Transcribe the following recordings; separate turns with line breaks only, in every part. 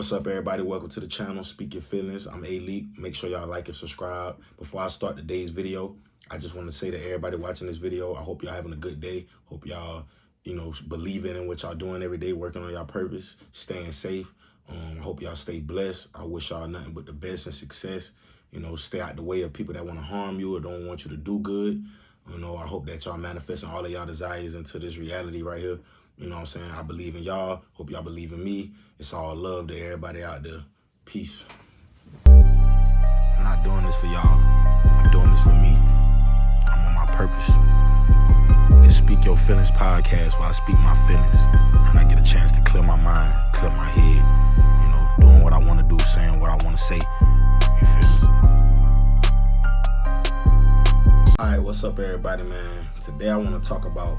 What's up, everybody? Welcome to the channel, Speak Your Feelings. I'm A-leek. Make sure y'all like and subscribe. Before I start today's video, I just want to say to everybody watching this video, I hope y'all having a good day. Hope y'all, believing in what y'all doing every day, working on y'all purpose, staying safe. I hope y'all stay blessed. I wish y'all nothing but the best and success. Stay out the way of people that want to harm you or don't want you to do good. I hope that y'all manifesting all of y'all desires into this reality right here. You know what I'm saying? I believe in y'all. Hope y'all believe in me. It's all love to everybody out there. Peace. I'm not doing this for y'all. I'm doing this for me. I'm on my purpose. It's Speak Your Feelings podcast where I speak my feelings. And I get a chance to clear my mind, clear my head. Doing what I want to do, saying what I want to say. You feel me? All right, what's up, everybody, man? Today I want to talk about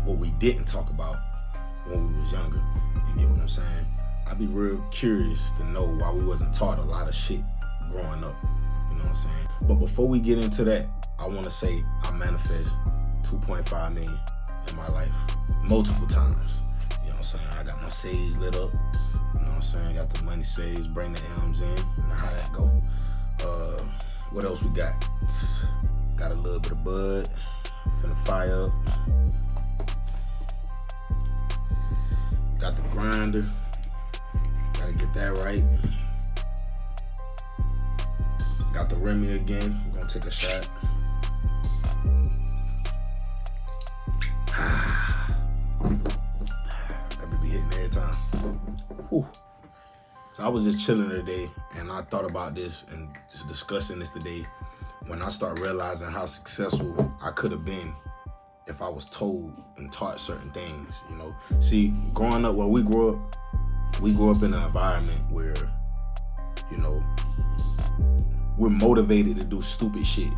what we didn't talk about when we was younger. You get what I'm saying? I'd be real curious to know why we wasn't taught a lot of shit growing up. You know what I'm saying? But before we get into that, I want to say I manifest 2.5 million in my life multiple times. You know what I'm saying? I got my sage lit up. You know what I'm saying? Got the money saved, bring the M's in. You know how that go. What else we got? Got a little bit of bud. Finna fire up. Got the grinder. Gotta get that right. Got the Remy again. I'm gonna take a shot. That be hitting every time. Whew. So I was just chilling today and I thought about this and just discussing this today when I start realizing how successful I could have been if I was told and taught certain things, See, growing up, where we grew up in an environment where, we're motivated to do stupid shit,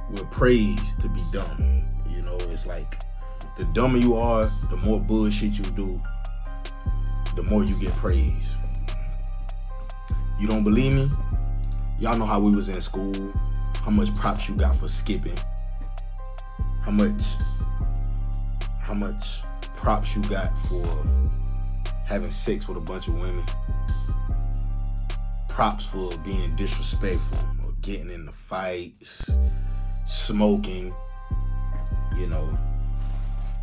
We're praised to be dumb, It's like, the dumber you are, the more bullshit you do, the more you get praised. You don't believe me? Y'all know how we was in school, how much props you got for skipping, how much props you got for having sex with a bunch of women, props for being disrespectful or getting into fights, smoking,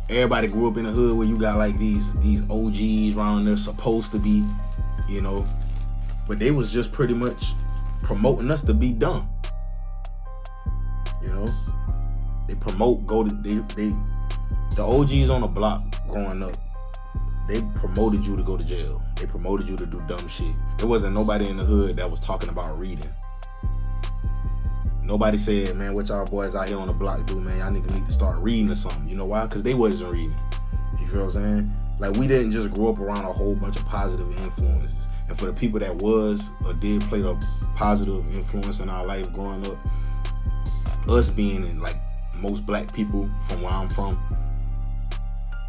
Everybody grew up in the hood where you got like these OGs around there supposed to be, but they was just pretty much promoting us to be dumb. They promote the OGs on the block growing up, they promoted you to go to jail. They promoted you to do dumb shit. There wasn't nobody in the hood that was talking about reading. Nobody said, man, what y'all boys out here on the block do, man? Y'all niggas need to start reading or something. You know why? Because they wasn't reading. You feel what I'm saying? Like, we didn't just grow up around a whole bunch of positive influences. And for the people that was or did play a positive influence in our life growing up, us being in, like, most black people from where I'm from,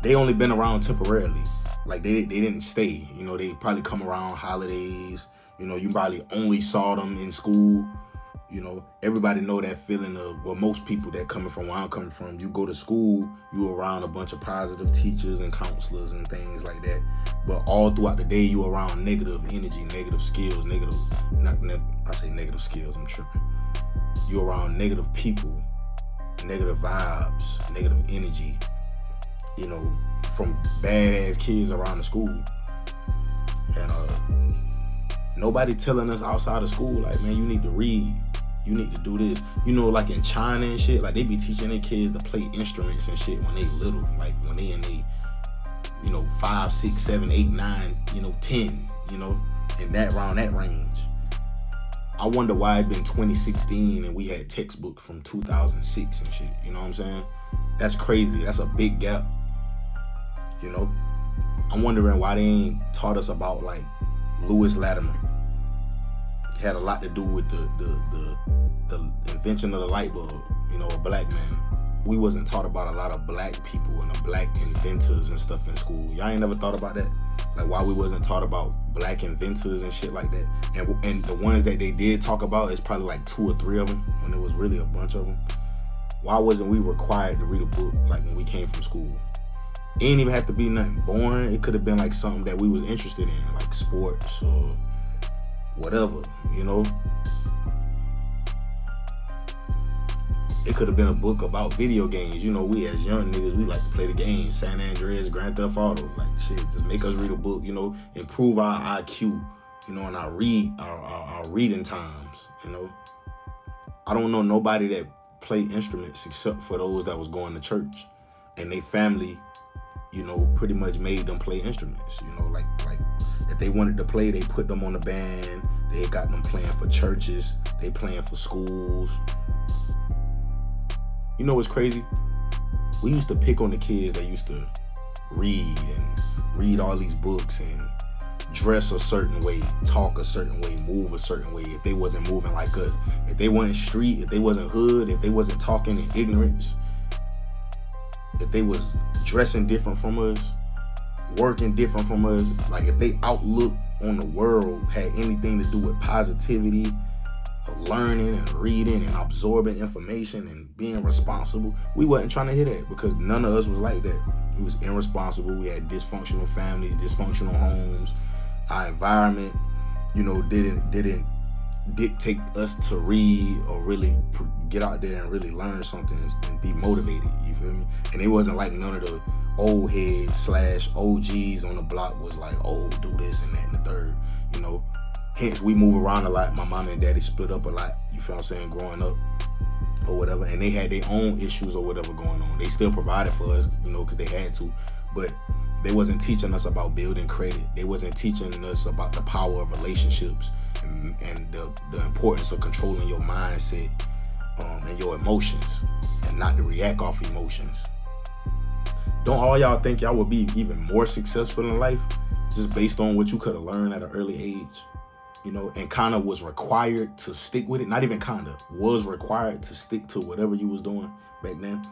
they only been around temporarily. Like, they didn't stay. They probably come around holidays. You probably only saw them in school. Everybody know that feeling of, well, most people that coming from where I'm coming from, you go to school, you around a bunch of positive teachers and counselors and things like that. But all throughout the day, you around negative energy, negative skills, I say negative skills, I'm tripping. You around negative people, negative vibes, negative energy, from badass kids around the school. And nobody telling us outside of school, like, man, you need to read. You need to do this. Like in China and shit, like they be teaching their kids to play instruments and shit when they little. Like when they in they, 5, 6, 7, 8, 9, 10, in that around that range. I wonder why it been 2016 and we had textbooks from 2006 and shit. You know what I'm saying? That's crazy. That's a big gap. I'm wondering why they ain't taught us about like Lewis Latimer. Had a lot to do with the invention of the light bulb, a black man. We wasn't taught about a lot of black people and the black inventors and stuff in school. Y'all ain't never thought about that? Like why we wasn't taught about black inventors and shit like that? And the ones that they did talk about is probably like 2 or 3 of them when there was really a bunch of them. Why wasn't we required to read a book like when we came from school? It ain't even have to be nothing boring. It could have been like something that we was interested in, like sports or whatever, you know. It could have been a book about video games. You know, we as young niggas, we like to play the game. San Andreas, Grand Theft Auto. Like, shit, just make us read a book, you know, improve our IQ, you know, and our reading times, you know. I don't know nobody that play instruments except for those that was going to church. And they family, you know, pretty much made them play instruments. You know, like if they wanted to play, they put them on the band. They got them playing for churches. They playing for schools. You know what's crazy? We used to pick on the kids that used to read all these books and dress a certain way, talk a certain way, move a certain way. If they wasn't moving like us, if they wasn't street, if they wasn't hood, if they wasn't talking in ignorance, if they was dressing different from us, working different from us, like if they outlook on the world had anything to do with positivity, learning and reading and absorbing information and being responsible, we wasn't trying to hear that because none of us was like that. We was irresponsible. We had dysfunctional families, dysfunctional homes. Our environment, you know, didn't dictate us to read or really get out there and really learn something and be motivated. You feel me? And it wasn't like none of the old heads / OGs on the block was like, oh, do this and that and the third, you know. Hence, we move around a lot. My mom and daddy split up a lot, you feel what I'm saying, growing up or whatever. And they had their own issues or whatever going on. They still provided for us, you know, because they had to. But they wasn't teaching us about building credit. They wasn't teaching us about the power of relationships and the importance of controlling your mindset and your emotions and not to react off emotions. Don't all y'all think y'all would be even more successful in life just based on what you could have learned at an early age? You know, and kind of was required to stick with it. Not even kind of, was required to stick to whatever you was doing back then.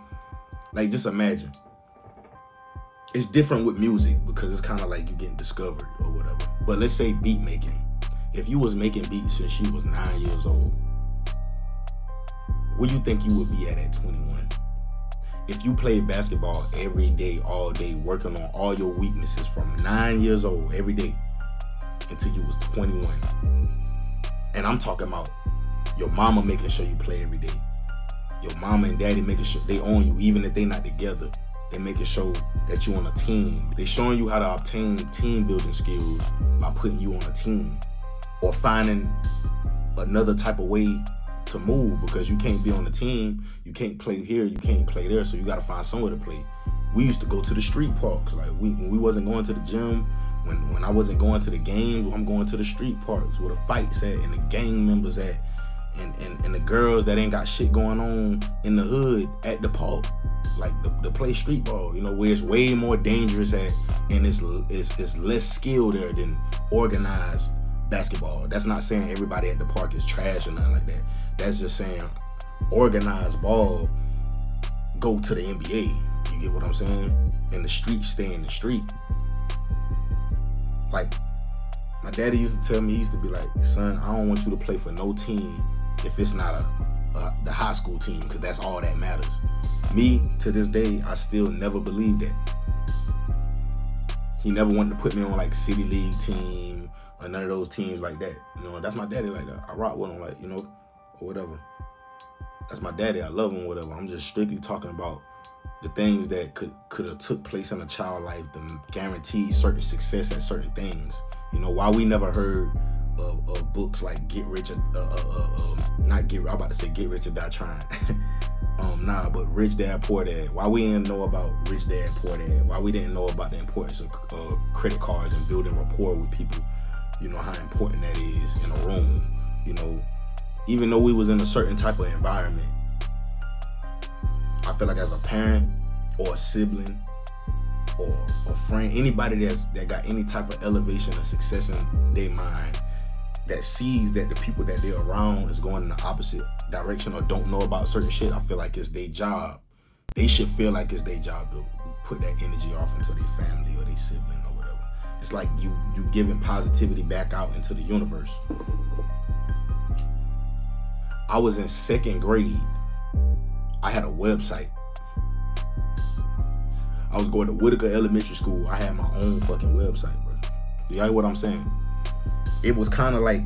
Like, just imagine. It's different with music because it's kind of like you getting discovered or whatever. But let's say beat making. If you was making beats since you was 9 years old, where you think you would be at 21? If you played basketball every day, all day, working on all your weaknesses from 9 years old every day until you was 21. And I'm talking about your mama making sure you play every day. Your mama and daddy making sure they own you, even if they not together. They making sure that you on a team. They showing you how to obtain team building skills by putting you on a team. Or finding another type of way to move because you can't be on the team. You can't play here, you can't play there, so you gotta find somewhere to play. We used to go to the street parks. Like when we wasn't going to the gym, when I wasn't going to the games, I'm going to the street parks where the fights at and the gang members at and the girls that ain't got shit going on in the hood at the park. Like the play street ball, you know, where it's way more dangerous at and it's less skill there than organized basketball. That's not saying everybody at the park is trash or nothing like that. That's just saying organized ball go to the NBA. You get what I'm saying? And the street stay in the street. Like, my daddy used to tell me, he used to be like, son, I don't want you to play for no team if it's not the high school team, because that's all that matters. Me, to this day, I still never believed that. He never wanted to put me on like city league team or none of those teams like that. You know, that's my daddy like that. I rock with him like, you know, or whatever. That's my daddy. I love him, whatever. I'm just strictly talking about the things that could have took place in a child life to guarantee certain success at certain things. You know, why we never heard of books like Get Rich or not Get. I'm about to say Get Rich or Die Trying. But Rich Dad Poor Dad. Why we didn't know about Rich Dad Poor Dad? Why we didn't know about the importance of credit cards and building rapport with people? You know how important that is in a room. You know, even though we was in a certain type of environment, I feel like as a parent or a sibling or a friend, anybody that got any type of elevation or success in their mind, that sees that the people that they're around is going in the opposite direction or don't know about certain shit, I feel like it's their job. They should feel like it's their job to put that energy off into their family or their sibling or whatever. It's like you giving positivity back out into the universe. I was in 2nd grade. I had a website. I was going to Whitaker Elementary School. I had my own fucking website, bro. Do y'all hear what I'm saying? It was kind of like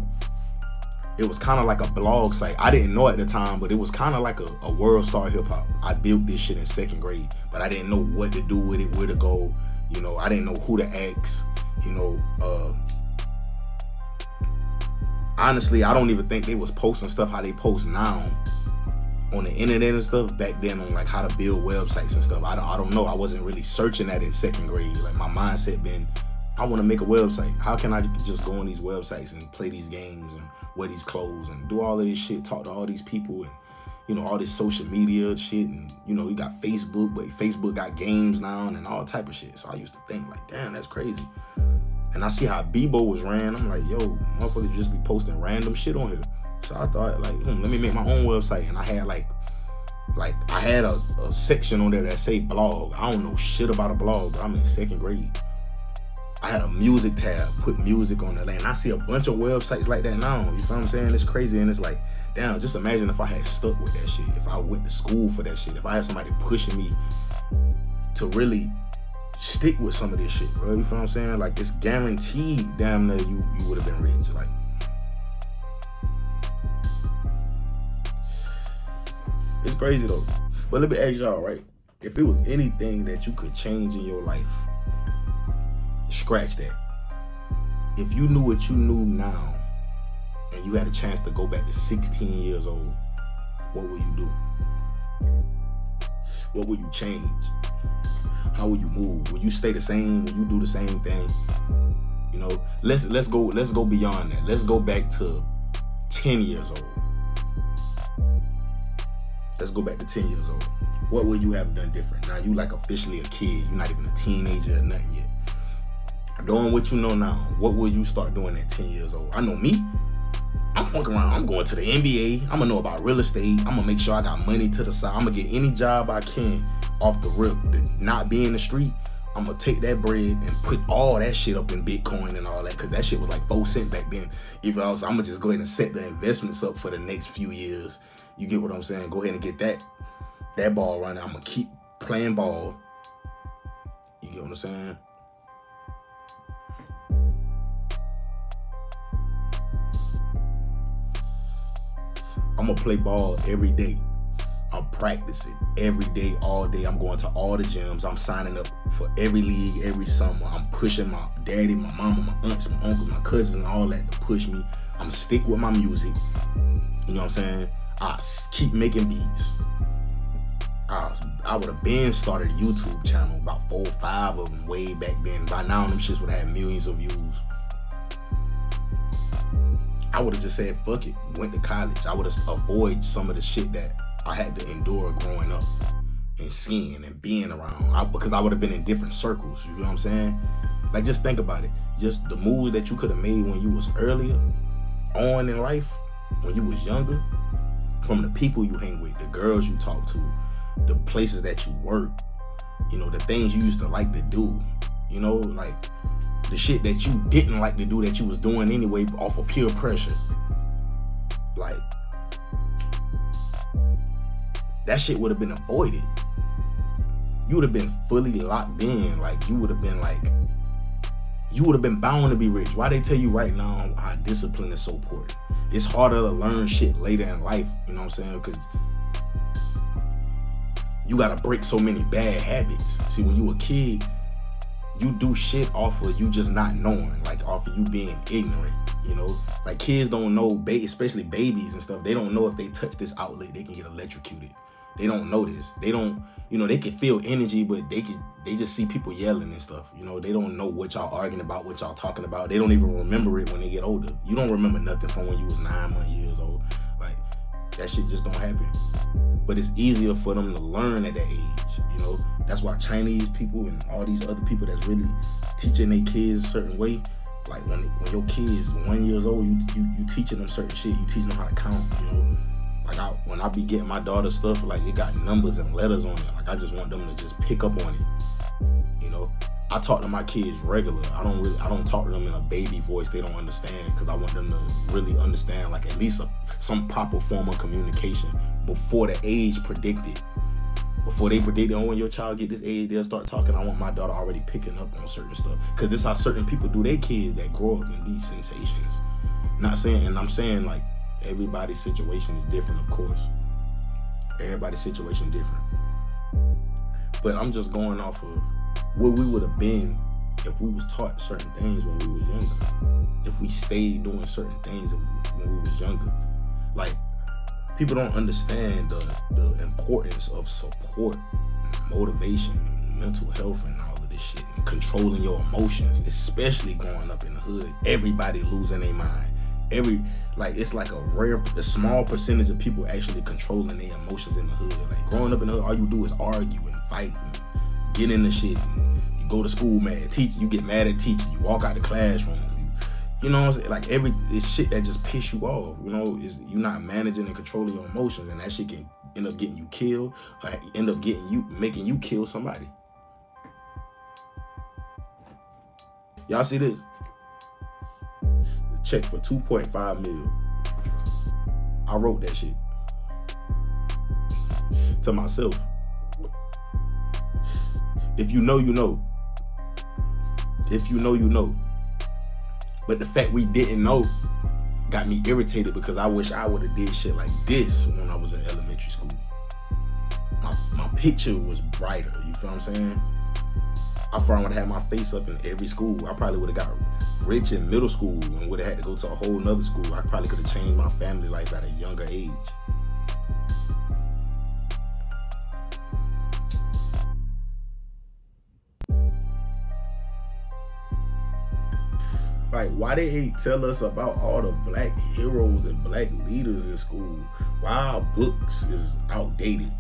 a blog site. I didn't know at the time, but it was kind of like a World Star Hip Hop. I built this shit in 2nd grade, but I didn't know what to do with it, where to go. You know, I didn't know who to ask. You know, honestly, I don't even think they was posting stuff how they post now on the internet and stuff back then on like how to build websites and stuff. I don't know. I wasn't really searching that in 2nd grade. Like my mindset been, I want to make a website. How can I just go on these websites and play these games and wear these clothes and do all of this shit, talk to all these people and, you know, all this social media shit. And, you know, you got Facebook, but Facebook got games now and all type of shit. So I used to think like, damn, that's crazy. And I see how Bebo was ran. I'm like, yo, motherfuckers just be posting random shit on here. So I thought like, let me make my own website. And I had like I had a section on there that say blog. I don't know shit about a blog, but I'm in 2nd grade. I had a music tab, put music on there. And I see a bunch of websites like that now. You know what I'm saying? It's crazy. And it's like, damn, just imagine if I had stuck with that shit. If I went to school for that shit. If I had somebody pushing me to really stick with some of this shit, bro. You feel what I'm saying? Like, it's guaranteed, damn near you would have been rich. Like, it's crazy though. But let me ask y'all, right? If it was anything that you could change in your life, scratch that. If you knew what you knew now and you had a chance to go back to 16 years old, what would you do? What would you change? How will you move? Will you stay the same? Will you do the same thing? You know, let's go beyond that. Let's go back to 10 years old. Let's go back to 10 years old. What would you have done different? Now you like officially a kid. You're not even a teenager or nothing yet. Doing what you know now, what will you start doing at 10 years old? I know me. I'm fucking around. I'm going to the NBA. I'm gonna know about real estate. I'm gonna make sure I got money to the side. I'm gonna get any job I can off the rip. Not be in the street. I'm gonna take that bread and put all that shit up in Bitcoin and all that, because that shit was like 4 cents back then. Even else, I'm gonna just go ahead and set the investments up for the next few years. You get what I'm saying? Go ahead and get that ball running. I'm gonna keep playing ball. You get what I'm saying? I'm gonna play ball every day. I'm practicing every day, all day. I'm going to all the gyms. I'm signing up for every league every summer. I'm pushing my daddy, my mama, my aunts, my uncles, my cousins, and all that to push me. I'm stick with my music. You know what I'm saying? I keep making beats. I would have been started a YouTube channel, about 4 or 5 of them way back then. By now, them shits would have had millions of views. I would have just said, fuck it, went to college. I would have avoided some of the shit that I had to endure growing up and seeing and being around. Because I would have been in different circles, you know what I'm saying? Like, just think about it. Just the moves that you could have made when you was earlier on in life, when you was younger, from the people you hang with, the girls you talk to, the places that you work, you know, the things you used to like to do, you know, like the shit that you didn't like to do that you was doing anyway off of peer pressure. Like, that shit would have been avoided. You would have been fully locked in. Like, you would have been bound to be rich. Why they tell you right now how discipline is so important? It's harder to learn shit later in life, you know what I'm saying? Because you gotta break so many bad habits. See, when you a kid, you do shit off of you just not knowing, like off of you being ignorant, you know? Like, kids don't know, especially babies and stuff, they don't know if they touch this outlet, they can get electrocuted. They don't know this. They don't, you know, they can feel energy, but they just see people yelling and stuff. You know, they don't know what y'all arguing about, what y'all talking about. They don't even remember it when they get older. You don't remember nothing from when you was 9 years old. Like, that shit just don't happen. But it's easier for them to learn at that age, you know? That's why Chinese people and all these other people that's really teaching their kids a certain way, like when your kids 1 year old, you teaching them certain shit. You teaching them how to count, you know? Like, when I be getting my daughter stuff, like, it got numbers and letters on it. Like, I just want them to just pick up on it, you know? I talk to my kids regular. I don't talk to them in a baby voice they don't understand, because I want them to really understand, like, at least some proper form of communication before the age predicted. Before they predict, oh, when your child get this age, they'll start talking. I want my daughter already picking up on certain stuff. Because this is how certain people do their kids that grow up and be sensations. Not saying, and I'm saying like everybody's situation is different, of course. Everybody's situation different. But I'm just going off of where we would have been if we was taught certain things when we was younger. If we stayed doing certain things when we was younger. Like, people don't understand the importance of support, and motivation, and mental health, and all of this shit, and controlling your emotions, especially growing up in the hood. Everybody losing their mind. It's like a small percentage of people actually controlling their emotions in the hood. Like, growing up in the hood, all you do is argue and fight and get into shit. And you go to school mad, teacher, you get mad at teacher, you walk out the classroom. You know what I'm saying? Like, it's shit that just piss you off, you know? You're not managing and controlling your emotions, and that shit can end up getting you killed, or end up making you kill somebody. Y'all see this? Check for $2.5 million. I wrote that shit to myself. If you know, you know. If you know, you know. But the fact we didn't know got me irritated, because I wish I would have did shit like this when I was in elementary school. My picture was brighter, you feel what I'm saying? I probably would have had my face up in every school. I probably would have got rich in middle school and would have had to go to a whole nother school. I probably could have changed my family life at a younger age. Like, why they ain't tell us about all the black heroes and black leaders in school? Why our books is outdated?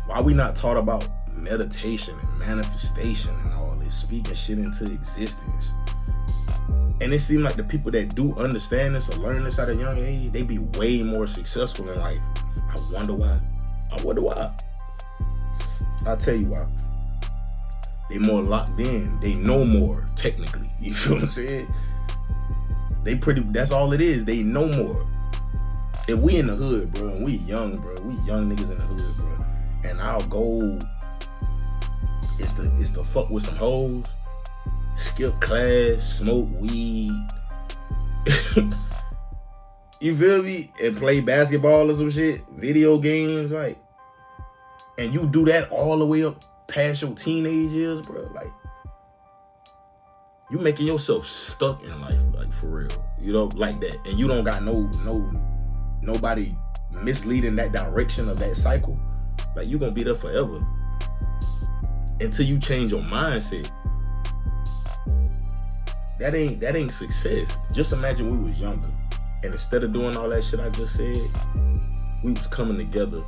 Why we not taught about meditation and manifestation and all this, speaking shit into existence? And it seems like the people that do understand this or learn this at a young age, they be way more successful in life. I wonder why. I'll tell you why. They more locked in. They know more, technically. You feel what I'm saying? That's all it is. They know more. If we in the hood, bro, and we young, bro, we young niggas in the hood, bro, and our goal is to fuck with some hoes, skip class, smoke weed, you feel me? And play basketball or some shit, video games, like, and you do that all the way up past your teenage years, bro, like, you making yourself stuck in life, like, for real, you know, like that, and you don't got nobody misleading that direction of that cycle. Like, you gonna be there forever until you change your mindset. That ain't success. Just imagine we was younger, and instead of doing all that shit I just said, we was coming together,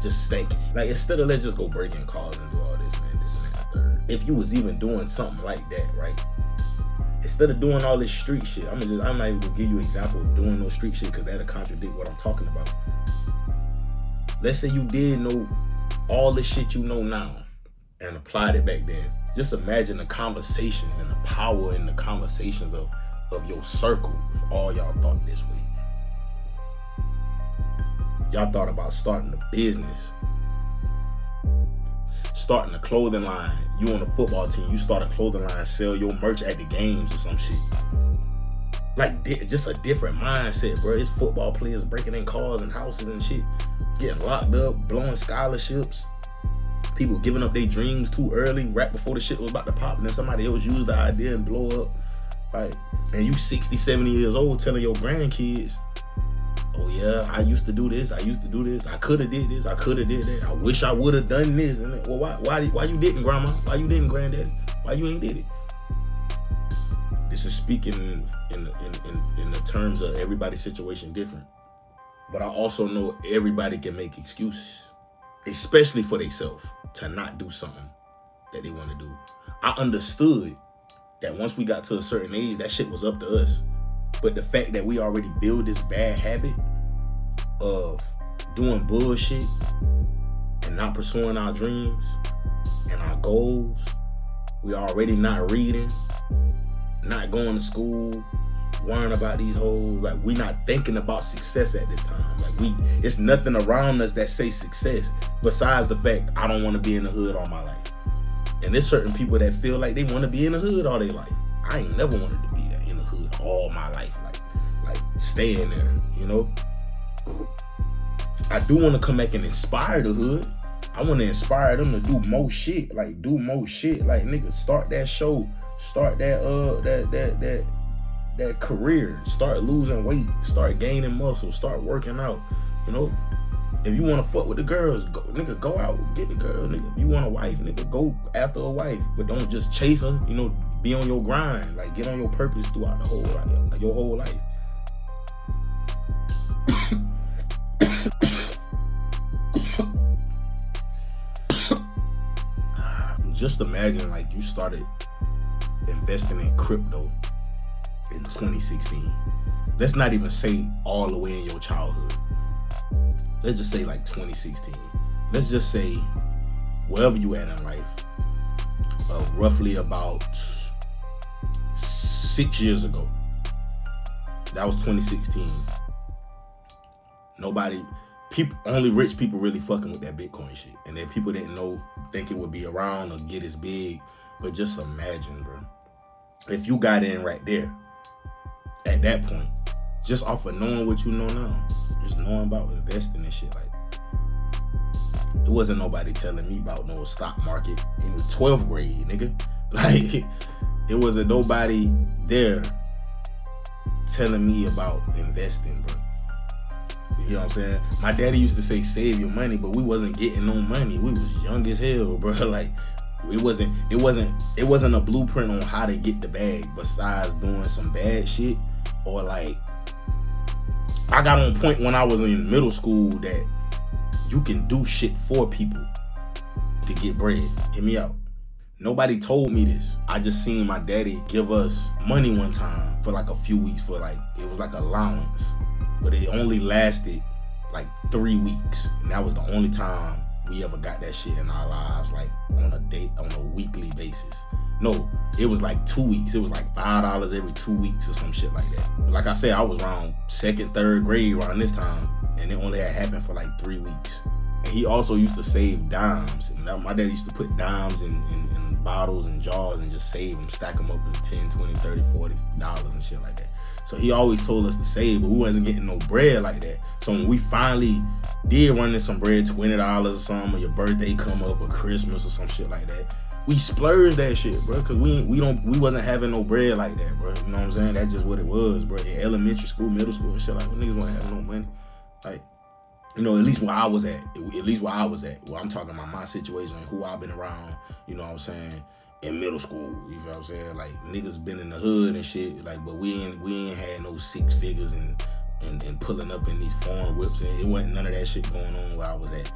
just thinking. Like, instead of let's just go break in cars and do all this and this and that third. If you was even doing something like that, right? Instead of doing all this street shit, I'm not even gonna give you an example of doing no street shit, because that'll contradict what I'm talking about. Let's say you did know all the shit you know now and applied it back then. Just imagine the conversations and the power in the conversations of your circle if all y'all thought this way. Y'all thought about starting a business, starting a clothing line. You on a football team, you start a clothing line, sell your merch at the games or some shit. Like, just a different mindset, bro. It's football players breaking in cars and houses and shit, getting locked up, blowing scholarships, people giving up their dreams too early, right before the shit was about to pop, and then somebody else used the idea and blow up. Like, and you 60, 70 years old telling your grandkids, oh yeah, I used to do this, I could have did this, I could have did that, I wish I would have done this. And that. Well, why you didn't, grandma? Why you didn't, granddaddy? Why you ain't did it? This is speaking in the terms of everybody's situation different. But I also know everybody can make excuses, especially for themselves, to not do something that they want to do. I understood that once we got to a certain age, that shit was up to us. But the fact that we already build this bad habit of doing bullshit and not pursuing our dreams and our goals, we already not reading, not going to school, worrying about these hoes. Like, we not thinking about success at this time. Like, it's nothing around us that say success besides the fact I don't want to be in the hood all my life. And there's certain people that feel like they want to be in the hood all their life. I ain't never wanted to be in the hood all my life. Like staying there, you know? I do want to come back and inspire the hood. I want to inspire them to do more shit. Like, nigga, start that show. Start that career. Start losing weight. Start gaining muscle. Start working out. You know? If you want to fuck with the girls, go out, get the girl, nigga. If you want a wife, nigga, go after a wife. But don't just chase her, you know, be on your grind. Like, get on your purpose throughout the whole life, like your whole life. Just imagine, like, you started investing in crypto in 2016. Let's not even say all the way in your childhood. Let's just say like 2016. Let's just say wherever you at in life, roughly about 6 years ago. That was 2016. Only rich people really fucking with that Bitcoin shit. And then people didn't think it would be around or get as big. But just imagine, bro. If you got in right there, at that point, just off of knowing what you know now, just knowing about investing and shit, like, it wasn't nobody telling me about no stock market in the 12th grade, nigga. Like, it wasn't nobody there telling me about investing, bro. You know what I'm saying? My daddy used to say save your money, but we wasn't getting no money. We was young as hell, bro. Like, it wasn't a blueprint on how to get the bag besides doing some bad shit. Or like, I got on point when I was in middle school that you can do shit for people to get bread. Hear me out. Nobody told me this. I just seen my daddy give us money one time for like a few weeks for like, it was like allowance. But it only lasted like 3 weeks. And that was the only time we ever got that shit in our lives, like on a weekly basis. No, it was like 2 weeks. It was like $5 every 2 weeks or some shit like that. But like I said, I was around 2nd, 3rd grade around this time. And it only had happened for like 3 weeks. And he also used to save dimes. And my dad used to put dimes in bottles and jars and just save them, stack them up to $10, $20, $30, $40 and shit like that. So he always told us to save, but we wasn't getting no bread like that. So when we finally did run in some bread, $20 or something, or your birthday come up, or Christmas or some shit like that, we splurged that shit, bro, because we wasn't having no bread like that, bro. You know what I'm saying? That's just what it was, bro. In elementary school, middle school and shit, like, when niggas wasn't having no money. Like, you know, at least where I was at. Well, I'm talking about my situation, who I've been around, you know what I'm saying, in middle school, you feel what I'm saying? Like, niggas been in the hood and shit, like, but we ain't had no 6 figures and pulling up in these foreign whips, and it wasn't none of that shit going on where I was at.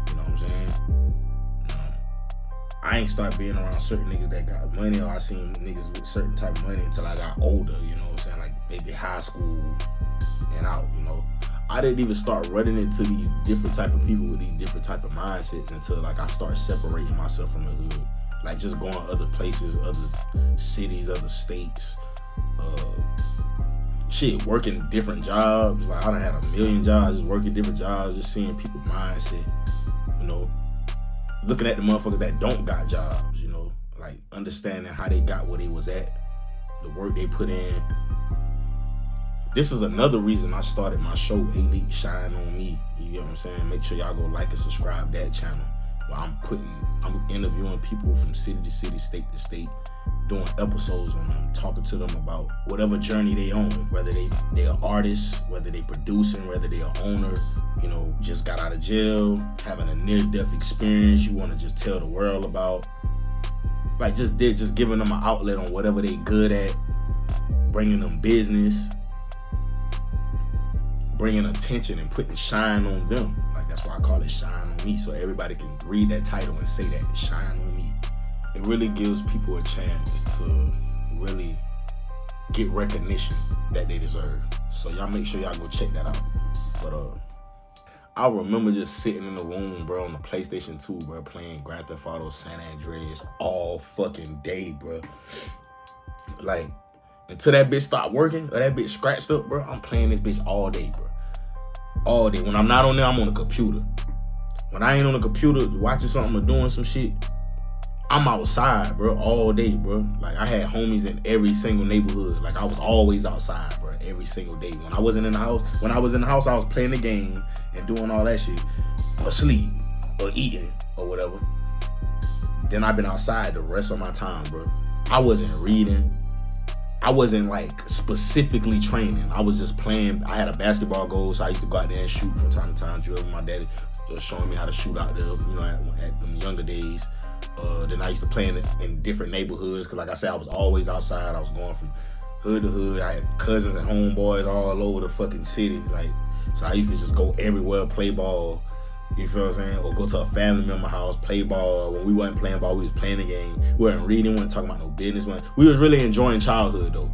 You know what I'm saying? I ain't start being around certain niggas that got money, or I seen niggas with certain type of money until I got older, you know what I'm saying? Like, maybe high school and out, you know? I didn't even start running into these different type of people with these different type of mindsets until, like, I started separating myself from the hood. Like, just going other places, other cities, other states, working different jobs. Like, I done had a million jobs, just working different jobs, just seeing people's mindset, you know, looking at the motherfuckers that don't got jobs, you know, like, understanding how they got where they was at, the work they put in. This is another reason I started my show, A-leek Shine On Me. You get what I'm saying? Make sure y'all go like and subscribe that channel. Where I'm interviewing people from city to city, state to state, doing episodes on them, talking to them about whatever journey they on, whether they are artists, whether they producing, whether they are owner, you know, just got out of jail, having a near-death experience you want to just tell the world about. Like, just giving them an outlet on whatever they good at, bringing them business, bringing attention and putting shine on them. Like, that's why I call it Shine On Me, so everybody can read that title and say that, Shine On Me. It really gives people a chance to really get recognition that they deserve. So y'all make sure y'all go check that out. But I remember just sitting in the room, bro, on the PlayStation 2, bro, playing Grand Theft Auto San Andreas all fucking day, bro. Like, Until that bitch stop working or that bitch scratched up, bro, I'm playing this bitch all day, bro. All day. When I'm not on there, I'm on the computer. When I ain't on the computer watching something or doing some shit, I'm outside, bro, all day, bro. Like, I had homies in every single neighborhood. Like, I was always outside, bro, every single day. When I wasn't in the house, I was playing the game and doing all that shit, or sleep, or eating, or whatever. Then I've been outside the rest of my time, bro. I wasn't reading. I wasn't, like, specifically training. I was just playing. I had a basketball goal, so I used to go out there and shoot from time to time. Drill, my daddy was showing me how to shoot out there, you know, at them younger days. Then I used to play in different neighborhoods because, like I said, I was always outside. I was going from hood to hood. I had cousins and homeboys all over the fucking city. Like, so I used to just go everywhere, play ball. You feel what I'm saying? Or go to a family member house, play ball. When we wasn't playing ball, we was playing the game. We weren't reading, we weren't talking about no business. We was really enjoying childhood, though.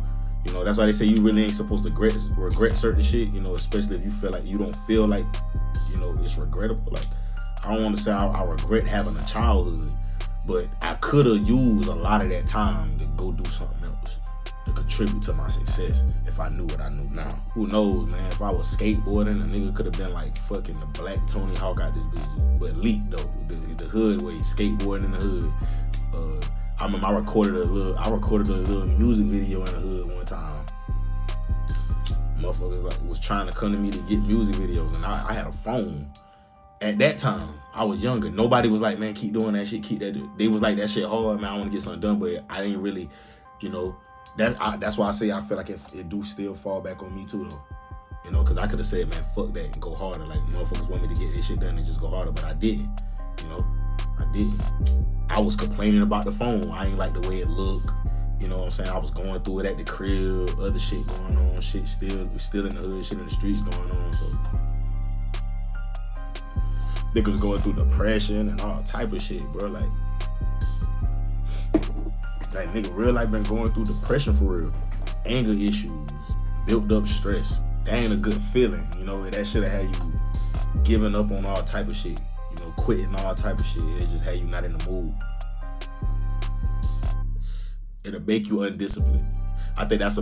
You know, that's why they say you really ain't supposed to regret certain shit, you know, especially if you feel like you don't feel like, you know, it's regrettable. Like, I don't want to say I regret having a childhood, but I could have used a lot of that time to go do something else to contribute to my success if I knew what I knew now. Who knows, man? If I was skateboarding, a nigga could have been like fucking the black Tony Hawk out this bitch. But Aleek, though, the hood way, skateboarding in the hood. I remember I recorded a little music video in the hood one time. Motherfuckers like was trying to come to me to get music videos, and I had a phone. At that time, I was younger. Nobody was like, man, keep doing that shit, keep that. They was like, that shit hard, man, I want to get something done, but I didn't really, you know. That's why I say I feel like it do still fall back on me too, though. You know, because I could have said, man, fuck that and go harder. Like, motherfuckers want me to get this shit done and just go harder, but I didn't. You know, I didn't. I was complaining about the phone. I ain't like the way it looked. You know what I'm saying? I was going through it at the crib, other shit going on, shit still in the hood, shit in the streets going on. So niggas was going through depression and all type of shit, bro. Like nigga real life been going through depression for real. Anger issues, built up stress. That ain't a good feeling, you know. That should have had you giving up on all type of shit, you know, quitting all type of shit. It just had you not in the mood. It'll make you undisciplined. I think that's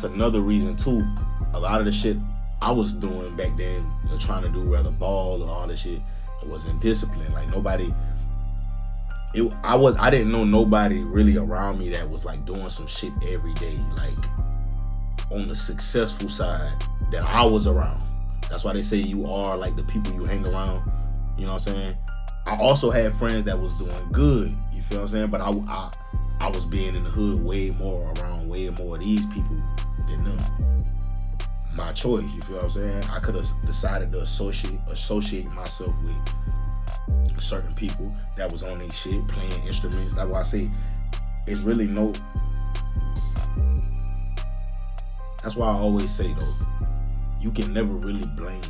another reason too. A lot of the shit I was doing back then, you know, trying to do rather ball or all this shit, it wasn't disciplined. Like I didn't know nobody really around me that was like doing some shit every day, like on the successful side that I was around. That's why they say you are like the people you hang around. You know what I'm saying? I also had friends that was doing good. You feel what I'm saying? But I was being in the hood around way more of these people than them. My choice, you feel what I'm saying? I could have decided to associate myself with certain people that was on their shit, playing instruments. That's why I say it's really no. That's why I always say though, you can never really blame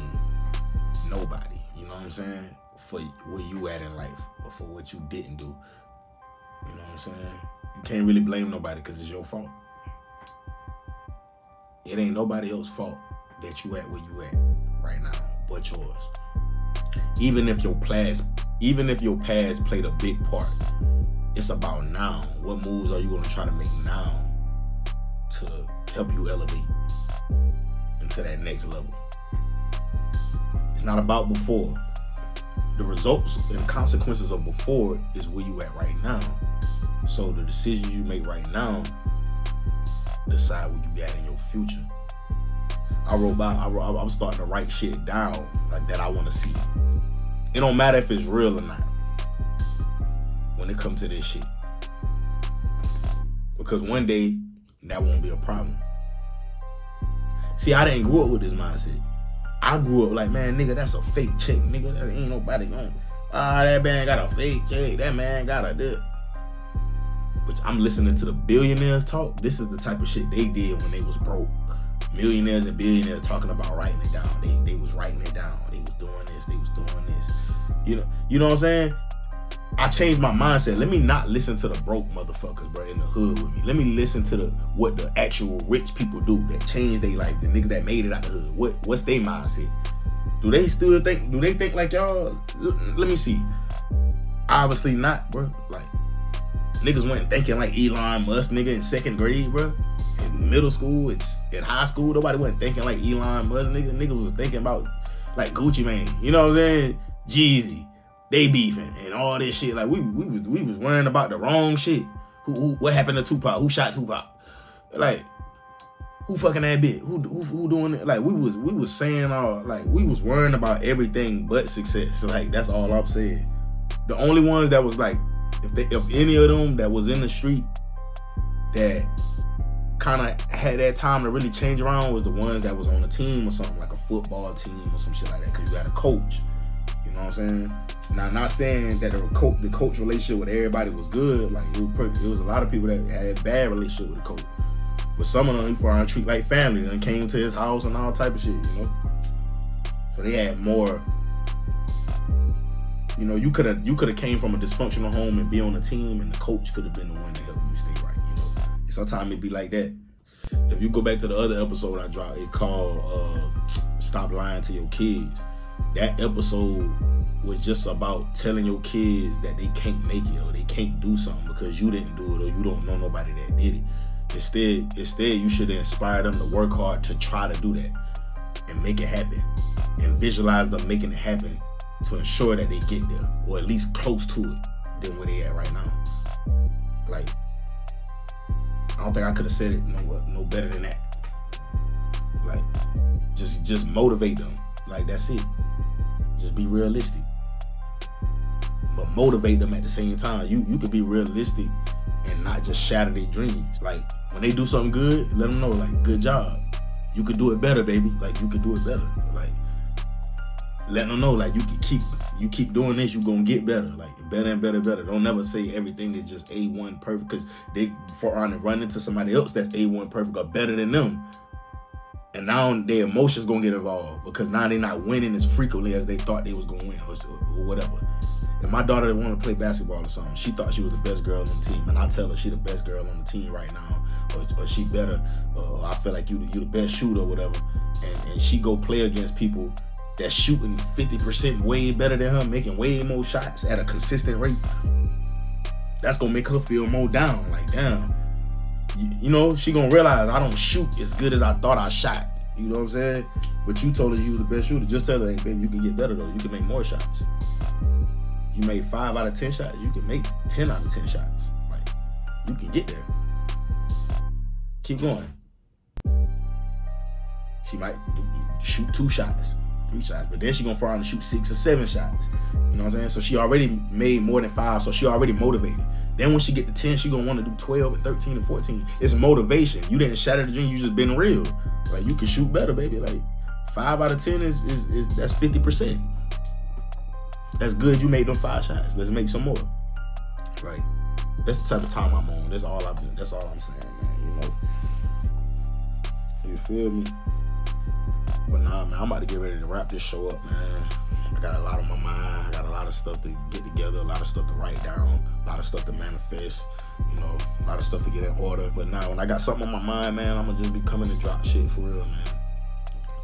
nobody. You know what I'm saying? For where you at in life or for what you didn't do. You know what I'm saying? You can't really blame nobody because it's your fault. It ain't nobody else's fault that you at where you at right now but yours. Even if your past played a big part, it's about now. What moves are you gonna try to make now to help you elevate into that next level? It's not about before. The results and consequences of before is where you at right now. So the decisions you make right now decide where you be at in your future. I'm starting to write shit down like that I want to see. It don't matter if it's real or not when it comes to this shit. Because one day, that won't be a problem. See, I didn't grow up with this mindset. I grew up like, man, nigga, that's a fake check. Nigga, that ain't nobody going. That man got a fake check. That man got a dip. But I'm listening to the billionaires talk. This is the type of shit they did when they was broke. Millionaires and billionaires talking about writing it down. They was writing it down. They was doing this. They was doing this. You know what I'm saying? I changed my mindset. Let me not listen to the broke motherfuckers, bro, in the hood with me. Let me listen to what the actual rich people do that changed their life. The niggas that made it out the hood. What's their mindset? Do they think like y'all? Let me see. Obviously not, bro. Like, niggas went thinking like Elon Musk, nigga, in second grade, bro. And middle school, it's in high school, nobody wasn't thinking like Elon Musk, niggas was thinking about like Gucci Mane, you know what I'm saying? Jeezy, they beefing and all this shit. Like we was worrying about the wrong shit. What happened to Tupac? Who shot Tupac? Like, who fucking that bitch? Who doing it? Like we was saying all, like we was worrying about everything but success. So like that's all I'm saying. The only ones that was like, if any of them that was in the street that kind of had that time to really change around was the ones that was on a team or something, like a football team or some shit like that, because you got a coach. You know what I'm saying? Now, not saying that the coach relationship with everybody was good. Like it was a lot of people that had a bad relationship with the coach. But some of them, he found treat like family. Then came to his house and all type of shit, you know. So they had more. You know, you could have came from a dysfunctional home and be on a team, and the coach could have been the one to help you stay right. You know, sometimes it be like that. If you go back to the other episode I dropped, it's called "Stop Lying to Your Kids." That episode was just about telling your kids that they can't make it or they can't do something because you didn't do it or you don't know nobody that did it. Instead, you should inspire them to work hard to try to do that and make it happen and visualize them making it happen to ensure that they get there or at least close to it than where they at right now. Like, I don't think I could have said it no better than that. Like, just motivate them. Like, that's it. Just be realistic. But motivate them at the same time. You could be realistic and not just shatter their dreams. Like, when they do something good, let them know, like, good job. You could do it better, baby. Like, you could do it better. Like, let them know, like, you keep doing this, you gonna get better. Like, better and better, better. Don't never say everything is just A1 perfect, because they run into somebody else that's A1 perfect or better than them. And now their emotions gonna get involved because now they're not winning as frequently as they thought they was gonna win or whatever. If my daughter wanted to play basketball or something, she thought she was the best girl on the team, and I tell her she the best girl on the team right now, or she better, or I feel like you the best shooter or whatever, and she go play against people that's shooting 50% way better than her, making way more shots at a consistent rate. That's gonna make her feel more down. Like, damn. You know, she gonna realize I don't shoot as good as I thought I shot. You know what I'm saying? But you told her you was the best shooter. Just tell her, hey, baby, you can get better though. You can make more shots. You made 5 out of 10 shots. You can make 10 out of 10 shots. Like, you can get there. Keep going. She might shoot 2 shots, 3 shots, but then she gonna fall and shoot 6 or 7 shots. You know what I'm saying? So she already made more than 5, so she already motivated. Then when she get to 10, she gonna want to do 12 and 13 and 14. It's motivation. You didn't shatter the dream, you just been real. Like, you can shoot better, baby. Like, 5 out of 10 is that's 50%. That's good. You made them 5 shots. Let's make some more. Right. That's the type of time I'm on. That's all I'm saying, man. You know. You feel me? But nah, man, I'm about to get ready to wrap this show up, man. I got a lot on my mind. I got a lot of stuff to get together, a lot of stuff to write down, a lot of stuff to manifest, you know, a lot of stuff to get in order. But now, when I got something on my mind, man, I'm gonna just be coming to drop shit for real, man.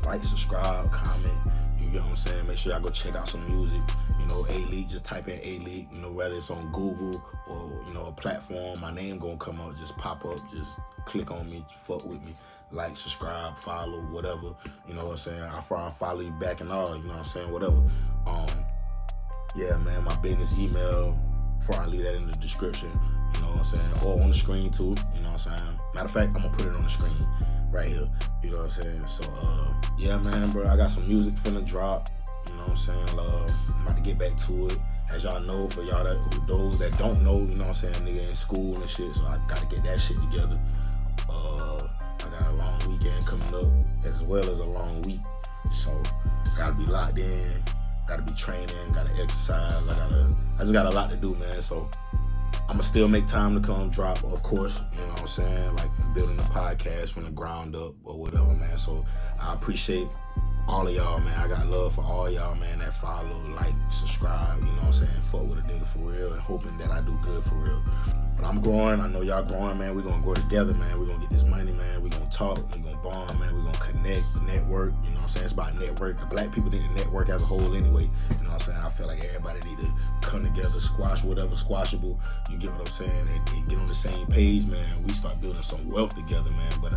Like, subscribe, comment, you get what I'm saying? Make sure y'all go check out some music. You know, A-leek, just type in A-leek, you know, whether it's on Google or, you know, a platform, my name gonna come up, just pop up, just click on me, fuck with me. Like, subscribe, follow, whatever. You know what I'm saying? I'll follow you back and all, you know what I'm saying? Whatever. Yeah, man, my business email, before I leave that in the description, you know what I'm saying? Or on the screen too, you know what I'm saying? Matter of fact, I'm gonna put it on the screen right here, you know what I'm saying? So, yeah, man, bro, I got some music finna drop, you know what I'm saying? I'm about to get back to it. As y'all know, for y'all those that don't know, you know what I'm saying? Nigga in school and shit, so I gotta get that shit together. I got a long weekend coming up, as well as a long week. So, gotta be locked in, gotta be training, gotta exercise. I just got a lot to do, man. So, I'ma still make time to come drop, of course. You know what I'm saying? Like, building a podcast from the ground up or whatever, man. So, I appreciate all of y'all, man. I got love for all y'all, man, that follow, like, subscribe, you know what I'm saying? Fuck with a nigga for real and hoping that I do good for real. But I'm growing. I know y'all growing, man. We're going to grow together, man. We're going to get this money, man. We're going to talk. We're going to bond, man. We're going to connect, network. You know what I'm saying? It's about network. The black people need to network as a whole anyway. You know what I'm saying? I feel like everybody need to come together, squash whatever squashable. You get what I'm saying? And get on the same page, man. We start building some wealth together, man. But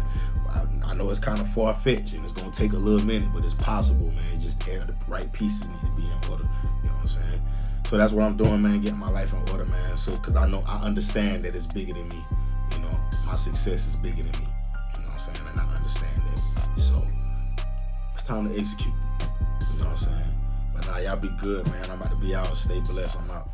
know it's kind of far-fetched and it's gonna take a little minute, but it's possible, man. Just the right pieces need to be in order. You know what I'm saying? So that's what I'm doing, man. Getting my life in order, man. So, cause I understand that it's bigger than me. You know, my success is bigger than me. You know what I'm saying? And I understand that. So it's time to execute. You know what I'm saying? But nah, y'all be good, man. I'm about to be out. Stay blessed. I'm out.